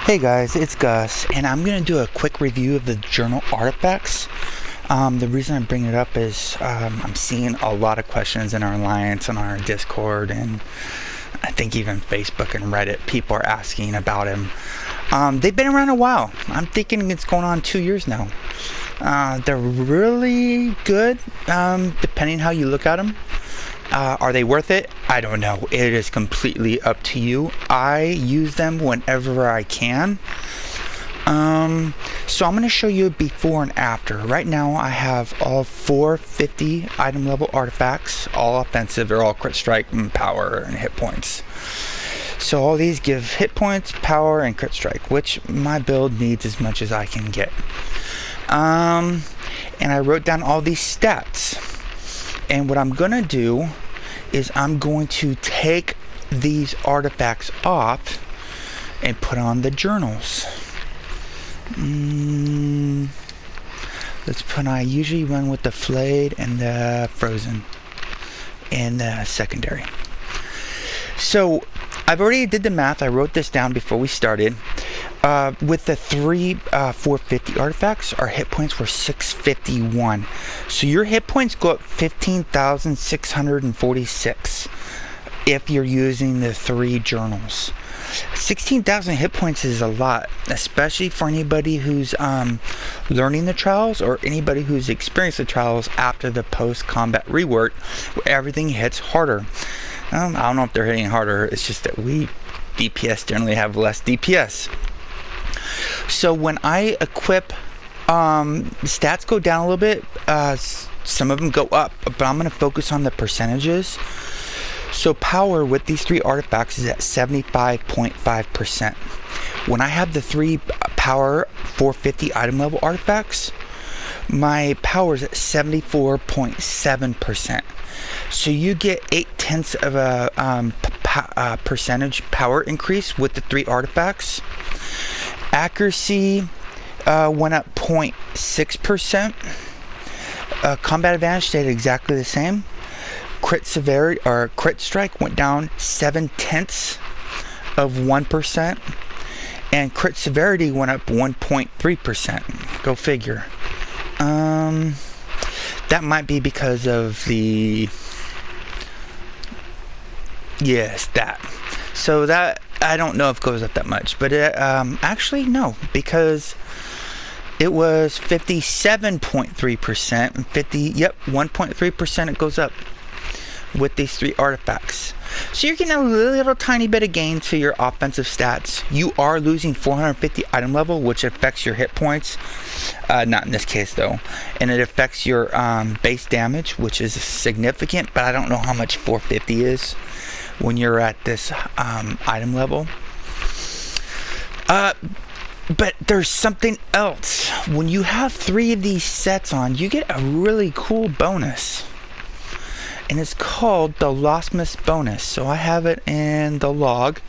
Hey guys, it's Gus, and I'm going to do a quick review of the journal artifacts. The reason I'm bringing it up is I'm seeing a lot of questions in our alliance, on our Discord, and I think even Facebook and Reddit. People are asking about him. They've been around a while. I'm thinking it's going on 2 years now. They're really good, depending how you look at them. Are they worth it? I don't know. It is completely up to you. I use them whenever I can. So I'm going to show you before and after. Right now I have all 450 item level artifacts, all offensive. They're all crit strike and power and hit points. So all these give hit points, power, and crit strike, which my build needs as much as I can get. And I wrote down all these stats. And what I'm going to do is I'm going to take these artifacts off and put on the journals. I usually run with the flayed and the frozen and the secondary. So I've already did the math. I wrote this down before we started. With the three 450 artifacts, our hit points were 651. So your hit points go up 15,646 if you're using the three journals. 16,000 hit points is a lot, especially for anybody who's learning the trials or anybody who's experienced the trials after the post-combat rework, where everything hits harder. I don't know if they're hitting harder. It's just that we DPS generally have less DPS. So when I equip, stats go down a little bit. Some of them go up, but I'm going to focus on the percentages. So power with these three artifacts is at 75.5%. When I have the three power 450 item level artifacts, my power is at 74.7%. So you get 0.8 of a percentage power increase with the three artifacts. Accuracy went up 0.6%. Combat advantage stayed exactly the same. Crit severity or crit strike went down 0.7%, and crit severity went up 1.3%. Go figure. That might be because of the that. So that I don't know if it goes up that much, but actually no, because it was 57.3% and 1.3% it goes up with these three artifacts. So you're getting a little tiny bit of gain to your offensive stats. You are losing 450 item level, which affects your hit points. Not in this case though. And it affects your base damage, which is significant, but I don't know how much 450 is when you're at this item level. But there's something else. When you have three of these sets on, you get a really cool bonus. And it's called the Lostmauth bonus. So I have it in the log.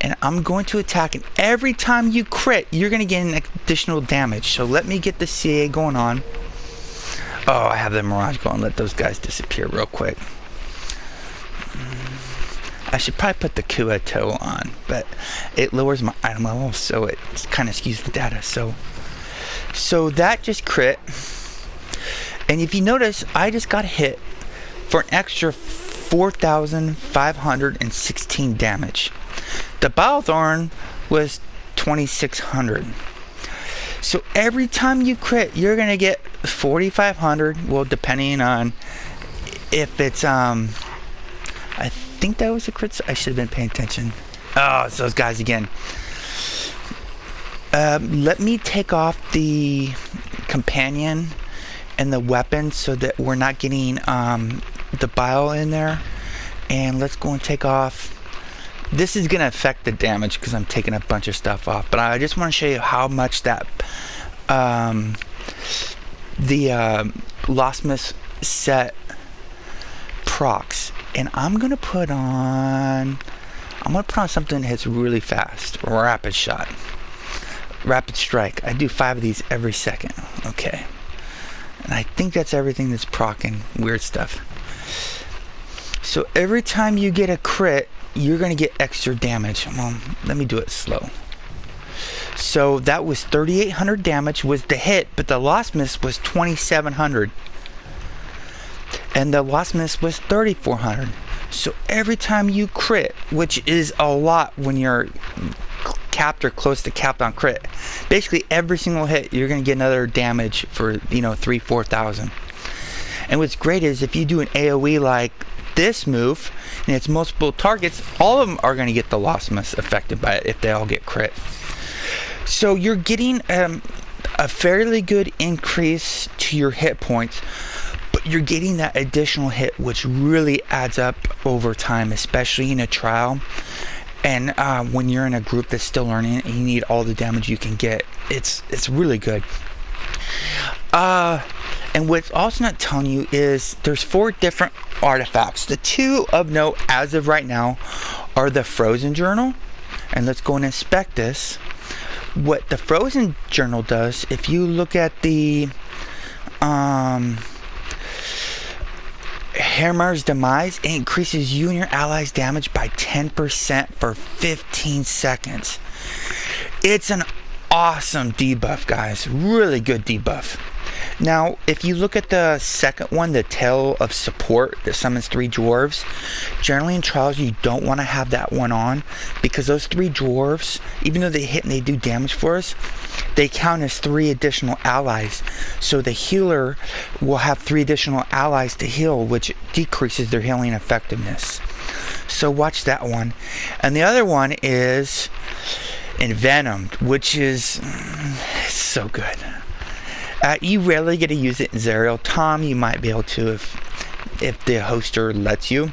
And I'm going to attack. And every time you crit, you're going to get an additional damage. So let me get the CA going on. Oh, I have the Mirage going. Let those guys disappear real quick. I should probably put the Kuato on, but it lowers my item level, so it kind of skews the data. So that just crit. And if you notice, I just got hit for an extra 4,516 damage. The Bilethorn was 2,600. So every time you crit, you're going to get 4,500. Well, depending on if it's I think that was a crit. I should have been paying attention. Oh, it's those guys again. Let me take off the companion and the weapon so that we're not getting the bile in there. And let's go and take off. This is going to affect the damage because I'm taking a bunch of stuff off. But I just want to show you how much that the Lostmauth set procs. And I'm gonna put on something that hits really fast. Rapid shot. Rapid strike. I do 5 of these every second. Okay. And I think that's everything that's proccing weird stuff. So every time you get a crit, you're going to get extra damage. Well, let me do it slow. So that was 3,800 damage was the hit, but the Lostmauth was 2,700. And the Lostmauth was 3,400. So every time you crit, which is a lot when you're capped or close to capped on crit, basically every single hit you're going to get another damage for 3,000-4,000. And what's great is if you do an AoE like this move and it's multiple targets, all of them are going to get the Lostmauth affected by it if they all get crit. So you're getting a fairly good increase to your hit points, but you're getting that additional hit, which really adds up over time, especially in a trial. And when you're in a group that's still learning and you need all the damage you can get, it's really good. And what's also not telling you is there's 4 different artifacts. The 2 of note as of right now are the Frozen Journal. And let's go and inspect this. What the Frozen Journal does, if you look at the Hammer's Demise, it increases you and your allies' damage by 10% for 15 seconds. It's an awesome debuff, guys. Really good debuff. Now, if you look at the second one, the Tail of Support that summons 3 dwarves, generally in trials you don't want to have that one on, because those 3 dwarves, even though they hit and they do damage for us, they count as 3 additional allies. So the healer will have 3 additional allies to heal, which decreases their healing effectiveness. So watch that one. And the other one is Envenomed, which is so good. You rarely get to use it in Zerial. Tom, you might be able to if the hoster lets you.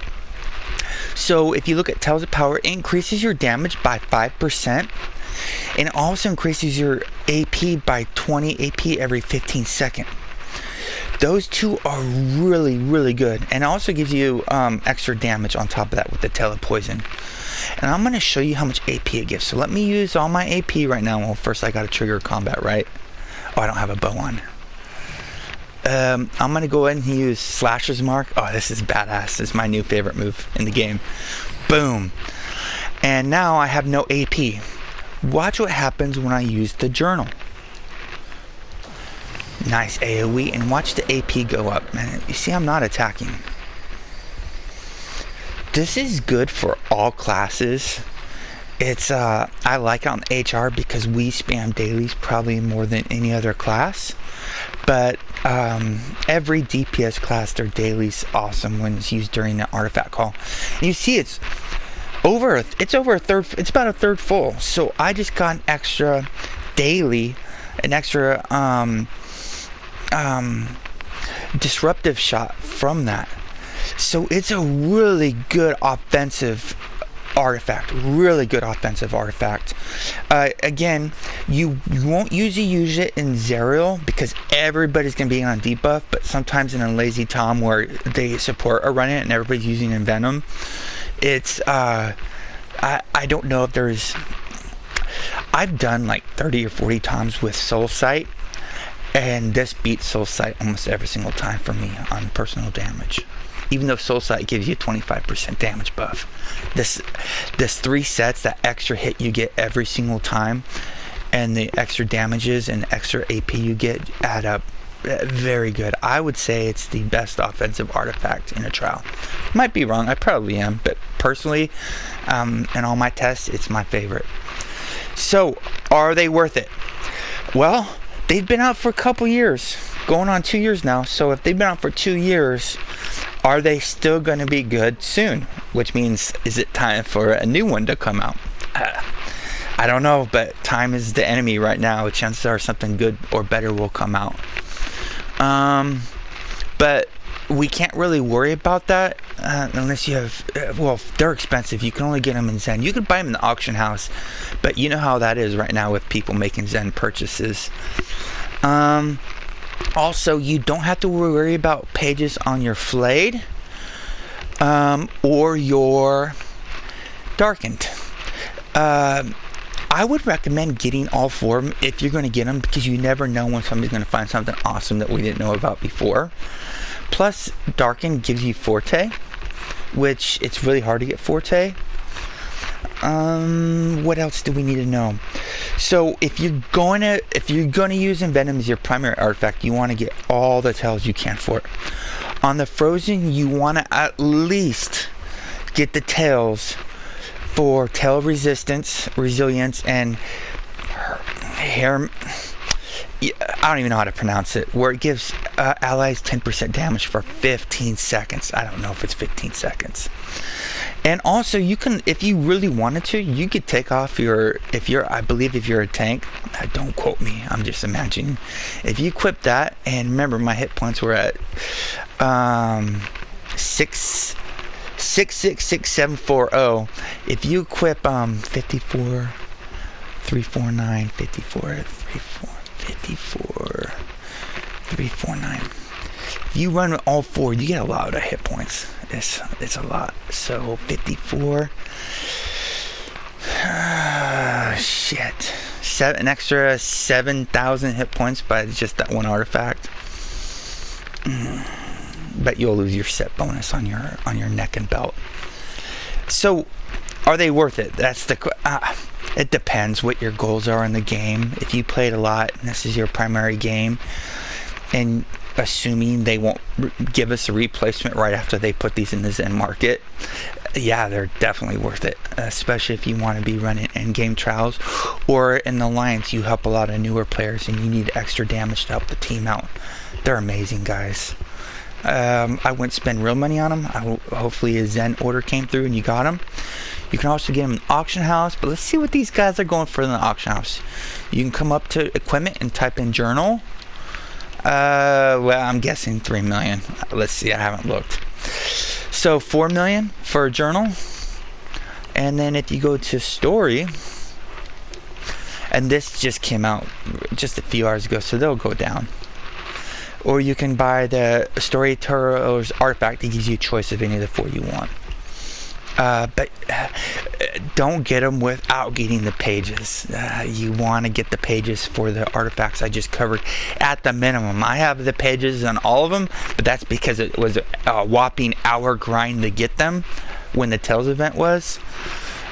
So if you look at Tales of Power, it increases your damage by 5%. And it also increases your AP by 20 AP every 15 seconds. Those 2 are really, really good. And it also gives you extra damage on top of that with the Tail of Poison. And I'm going to show you how much AP it gives. So let me use all my AP right now. Well, first I got to trigger combat, right? Oh, I don't have a bow on. I'm going to go ahead and use Slasher's Mark. Oh, this is badass. This is my new favorite move in the game. Boom. And now I have no AP. Watch what happens when I use the journal. Nice AoE. And watch the AP go up. Man, you see I'm not attacking. This is good for all classes. It's I like it on HR because we spam dailies probably more than any other class, but every DPS class, their dailies awesome when it's used during the artifact call. And you see it's over a third, it's about a third full. So I just got an extra daily, an extra disruptive shot from that. So it's a really good offensive artifact, really good offensive artifact. Again, you won't usually use it in Zerial because everybody's gonna be on debuff, but sometimes in a Lazy Tom where they support are running it and everybody's using Envenom, it's I don't know if there's, I've done like 30 or 40 times with Soul Sight, and this beats Soul Sight almost every single time for me on personal damage. Even though Soul Sight gives you 25% damage buff, this 3 sets, that extra hit you get every single time, and the extra damages and extra AP you get add up. Very good. I would say it's the best offensive artifact in a trial. Might be wrong. I probably am, but personally, in all my tests, it's my favorite. So, are they worth it? Well, they've been out for a couple years, going on 2 years now. So if they've been out for 2 years, are they still going to be good soon? Which means, is it time for a new one to come out? I don't know, but time is the enemy right now. Chances are something good or better will come out. But we can't really worry about that unless you have, well, they're expensive. You can only get them in Zen. You can buy them in the auction house, but you know how that is right now with people making Zen purchases. Also, you don't have to worry about pages on your Flayed or your Darkened. I would recommend getting all 4 of them if you're going to get them, because you never know when somebody's going to find something awesome that we didn't know about before. Plus, Darkened gives you Forte, which it's really hard to get Forte. What else do we need to know? So if you're gonna use Envenom as your primary artifact, you want to get all the tails you can for it. On the Frozen, you want to at least get the tails for tail resistance, resilience, and hair. I don't even know how to pronounce it. Where it gives allies 10% damage for 15 seconds. I don't know if it's 15 seconds. And also, you can, if you really wanted to, you could take off I believe if you're a tank, don't quote me, I'm just imagining. If you equip that, and remember my hit points were at 666,740. If you equip 54, 349, 54, 349. If you run all four, you get a lot of hit points. It's a lot. So 54. Shit. An extra 7,000 hit points by just that one artifact. But you'll lose your set bonus on your neck and belt. So, are they worth it? That's the. It depends what your goals are in the game. If you played a lot and this is your primary game, and assuming they won't give us a replacement right after they put these in the Zen market, yeah, they're definitely worth it, especially if you want to be running in-game trials, or in the Alliance you help a lot of newer players and you need extra damage to help the team out. They're amazing, guys. I wouldn't spend real money on them. Hopefully a Zen order came through and you got them. You can also get them in the auction house, but let's see what these guys are going for in the auction house. You can come up to equipment and type in journal. Well, I'm guessing 3 million. Let's see, I haven't looked. So 4 million for a journal. And then if you go to story, and this just came out just a few hours ago, so they'll go down. Or you can buy the Storyteller's artifact. It gives you a choice of any of the 4 you want. But don't get them without getting the pages. You want to get the pages for the artifacts I just covered at the minimum. I have the pages on all of them, but that's because it was a whopping hour grind to get them when the Tales event was.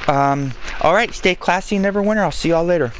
Alright, stay classy, Neverwinter. I'll see y'all later.